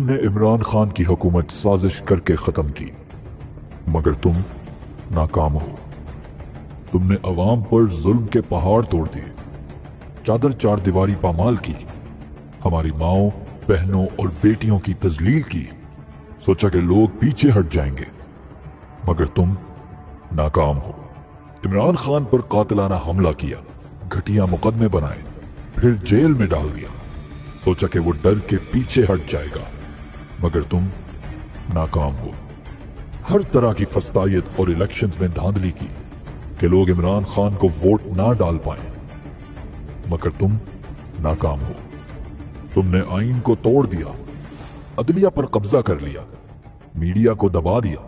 तुमने इमरान खान की हुकूमत साजिश करके ख़त्म की, मगर तुम नाकाम हो। तुमने अवाम पर जुल्म के पहाड़ तोड़ दिए, चादर चार दीवारी पामाल की, हमारी माओं, बहनों और बेटियों की तजलील की। सोचा कि लोग पीछे हट जाएंगे, मगर तुम नाकाम हो। इमरान खान पर कातिलाना हमला किया, घटिया मुकदमे बनाए, फिर जेल में डाल दिया। सोचा कि वो डर के पीछे हट जाएगा, मगर तुम नाकाम हो। हर तरह की फस्तायत और इलेक्शंस में धांधली की कि लोग इमरान खान को वोट ना डाल पाए, मगर तुम नाकाम हो। तुमने आईन को तोड़ दिया, अदलिया पर कब्जा कर लिया, मीडिया को दबा दिया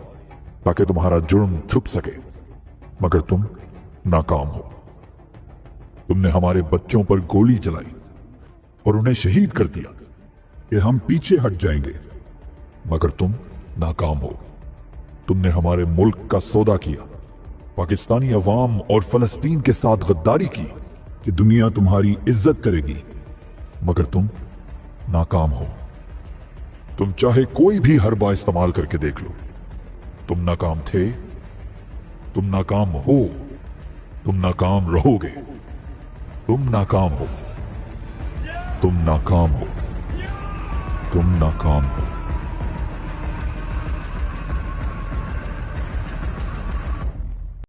ताकि तुम्हारा जुर्म छुप सके, मगर तुम नाकाम हो। तुमने हमारे बच्चों पर गोली चलाई और उन्हें शहीद कर दिया कि हम पीछे हट जाएंगे, मगर तुम नाकाम हो। तुमने हमारे मुल्क का सौदा किया, पाकिस्तानी अवाम और फलस्तीन के साथ गद्दारी की कि दुनिया तुम्हारी इज्जत करेगी, मगर तुम नाकाम हो। तुम चाहे कोई भी हरबा इस्तेमाल करके देख लो, तुम नाकाम थे, तुम नाकाम हो, तुम नाकाम रहोगे। तुम नाकाम हो, तुम नाकाम हो, तुम नाकाम हो।